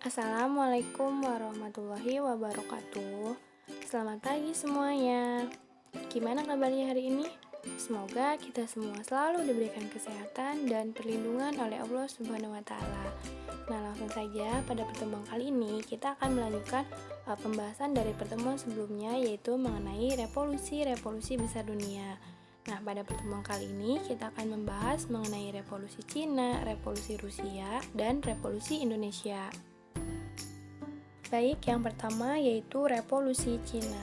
Assalamualaikum warahmatullahi wabarakatuh. Selamat pagi semuanya. Gimana kabarnya hari ini? Semoga kita semua selalu diberikan kesehatan dan perlindungan oleh Allah Subhanahu wa taala. Nah, langsung saja pada pertemuan kali ini kita akan melanjutkan pembahasan dari pertemuan sebelumnya, yaitu mengenai revolusi-revolusi besar dunia. Nah, pada pertemuan kali ini kita akan membahas mengenai revolusi Cina, revolusi Rusia, dan revolusi Indonesia. Baik, yang pertama yaitu revolusi Cina.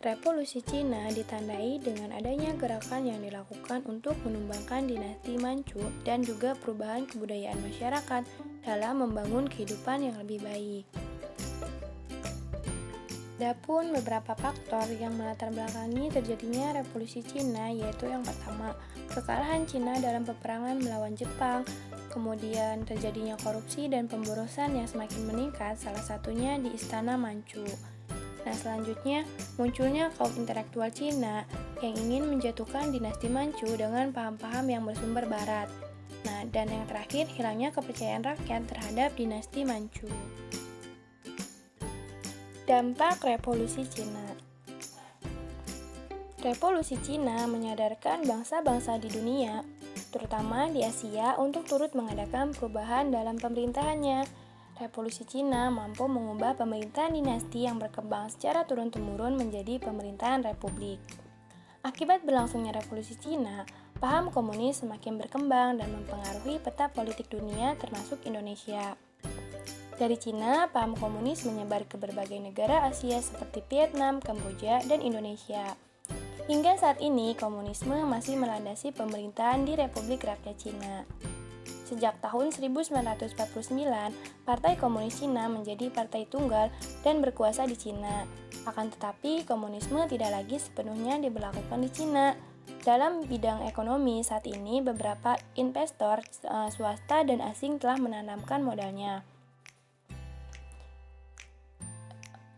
Revolusi Cina ditandai dengan adanya gerakan yang dilakukan untuk menumbangkan dinasti Manchu dan juga perubahan kebudayaan masyarakat dalam membangun kehidupan yang lebih baik. Ada pun beberapa faktor yang melatar belakangi terjadinya revolusi Cina, yaitu yang pertama, kekalahan Cina dalam peperangan melawan Jepang, kemudian terjadinya korupsi dan pemborosan yang semakin meningkat, salah satunya di Istana Manchu. Nah, selanjutnya munculnya kaum intelektual Cina yang ingin menjatuhkan dinasti Manchu dengan paham-paham yang bersumber barat. Nah, dan yang terakhir, hilangnya kepercayaan rakyat terhadap dinasti Manchu. Dampak revolusi Cina. Revolusi Cina menyadarkan bangsa-bangsa di dunia, terutama di Asia, untuk turut mengadakan perubahan dalam pemerintahannya. Revolusi Cina mampu mengubah pemerintahan dinasti yang berkembang secara turun-temurun menjadi pemerintahan republik. Akibat berlangsungnya revolusi Cina, paham komunis semakin berkembang dan mempengaruhi peta politik dunia termasuk Indonesia. Dari Cina, paham komunis menyebar ke berbagai negara Asia seperti Vietnam, Kamboja, dan Indonesia. Hingga saat ini, komunisme masih melandasi pemerintahan di Republik Rakyat Cina. Sejak tahun 1949, Partai Komunis Cina menjadi partai tunggal dan berkuasa di Cina. Akan tetapi, komunisme tidak lagi sepenuhnya diberlakukan di Cina. Dalam bidang ekonomi saat ini, beberapa investor swasta dan asing telah menanamkan modalnya.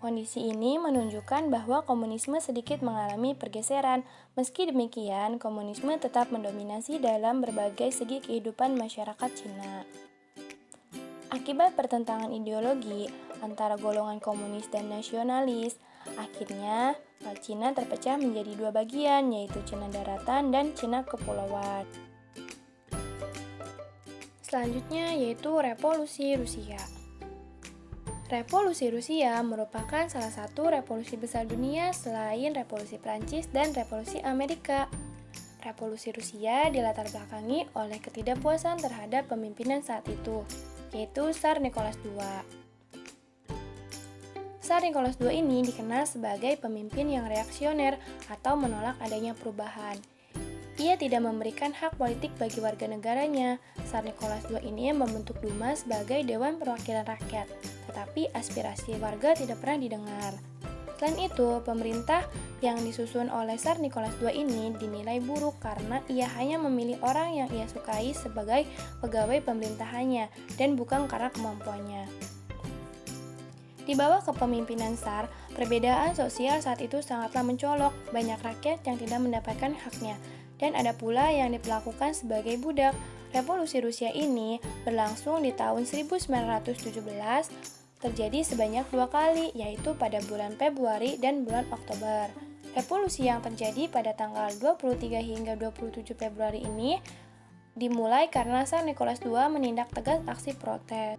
Kondisi ini menunjukkan bahwa komunisme sedikit mengalami pergeseran. Meski demikian, komunisme tetap mendominasi dalam berbagai segi kehidupan masyarakat Cina. Akibat pertentangan ideologi antara golongan komunis dan nasionalis, akhirnya Cina terpecah menjadi dua bagian, yaitu Cina daratan dan Cina kepulauan. Selanjutnya yaitu revolusi Rusia. Revolusi Rusia merupakan salah satu revolusi besar dunia selain revolusi Prancis dan revolusi Amerika. Revolusi Rusia dilatar belakangi oleh ketidakpuasan terhadap pemimpinan saat itu, yaitu Tsar Nicholas II. Tsar Nicholas II ini dikenal sebagai pemimpin yang reaksioner atau menolak adanya perubahan. Ia tidak memberikan hak politik bagi warga negaranya. Tsar Nicholas II ini membentuk Duma sebagai Dewan Perwakilan Rakyat, tetapi aspirasi warga tidak pernah didengar. Selain itu, pemerintah yang disusun oleh Tsar Nicholas II ini dinilai buruk karena ia hanya memilih orang yang ia sukai sebagai pegawai pemerintahannya dan bukan karena kemampuannya. Di bawah kepemimpinan Tsar, perbedaan sosial saat itu sangatlah mencolok, banyak rakyat yang tidak mendapatkan haknya, dan ada pula yang diperlakukan sebagai budak. Revolusi Rusia ini berlangsung di tahun 1917, terjadi sebanyak 2 kali, yaitu pada bulan Februari dan bulan Oktober. Revolusi yang terjadi pada tanggal 23 hingga 27 Februari ini dimulai karena Tsar Nicholas II menindak tegas aksi protes.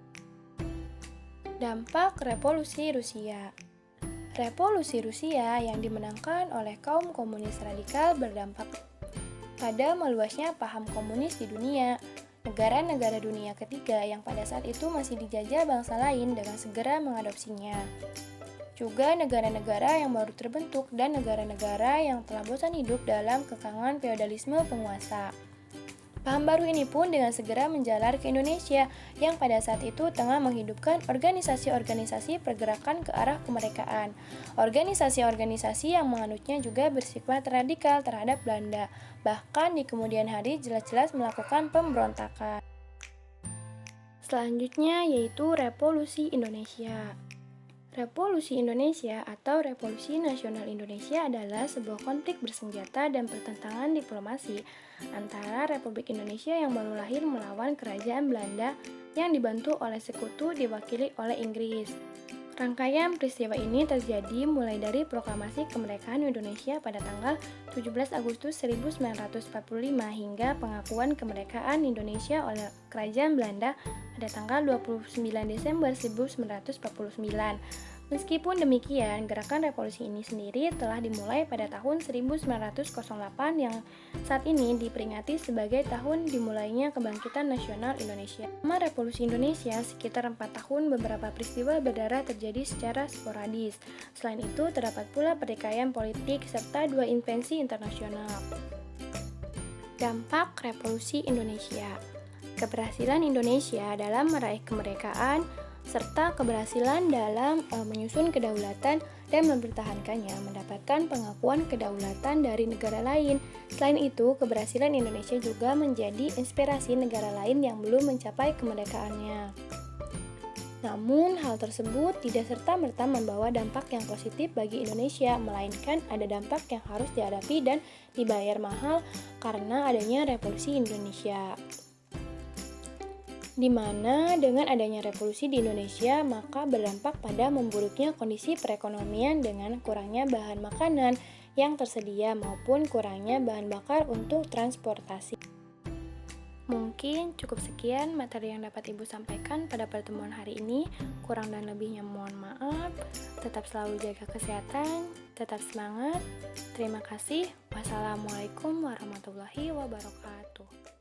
Dampak revolusi Rusia. Revolusi Rusia yang dimenangkan oleh kaum komunis radikal berdampak pada meluasnya paham komunis di dunia. Negara-negara dunia ketiga yang pada saat itu masih dijajah bangsa lain dengan segera mengadopsinya. Juga negara-negara yang baru terbentuk dan negara-negara yang telah bosan hidup dalam kekangan feodalisme penguasa. Paham baru ini pun dengan segera menjalar ke Indonesia yang pada saat itu tengah menghidupkan organisasi-organisasi pergerakan ke arah kemerdekaan. Organisasi-organisasi yang menganutnya juga bersifat radikal terhadap Belanda, bahkan di kemudian hari jelas-jelas melakukan pemberontakan. Selanjutnya yaitu Revolusi Indonesia. Revolusi Indonesia atau Revolusi Nasional Indonesia adalah sebuah konflik bersenjata dan pertentangan diplomasi antara Republik Indonesia yang baru lahir melawan Kerajaan Belanda yang dibantu oleh sekutu diwakili oleh Inggris. Rangkaian peristiwa ini terjadi mulai dari proklamasi kemerdekaan Indonesia pada tanggal 17 Agustus 1945 hingga pengakuan kemerdekaan Indonesia oleh Kerajaan Belanda pada tanggal 29 Desember 1949. Meskipun demikian, gerakan revolusi ini sendiri telah dimulai pada tahun 1908 yang saat ini diperingati sebagai tahun dimulainya kebangkitan nasional Indonesia. Selama Revolusi Indonesia, sekitar 4 tahun beberapa peristiwa berdarah terjadi secara sporadis. Selain itu, terdapat pula pertikaian politik serta 2 invensi internasional. Dampak Revolusi Indonesia. Keberhasilan Indonesia dalam meraih kemerdekaan serta keberhasilan dalam menyusun kedaulatan dan mempertahankannya mendapatkan pengakuan kedaulatan dari negara lain. Selain itu, keberhasilan Indonesia juga menjadi inspirasi negara lain yang belum mencapai kemerdekaannya. Namun, hal tersebut tidak serta-merta membawa dampak yang positif bagi Indonesia, melainkan ada dampak yang harus dihadapi dan dibayar mahal karena adanya revolusi Indonesia. Di mana dengan adanya revolusi di Indonesia maka berdampak pada memburuknya kondisi perekonomian dengan kurangnya bahan makanan yang tersedia maupun kurangnya bahan bakar untuk transportasi. Mungkin cukup sekian materi yang dapat Ibu sampaikan pada pertemuan hari ini. Kurang dan lebihnya mohon maaf. Tetap selalu jaga kesehatan, tetap semangat. Terima kasih. Wassalamualaikum warahmatullahi wabarakatuh.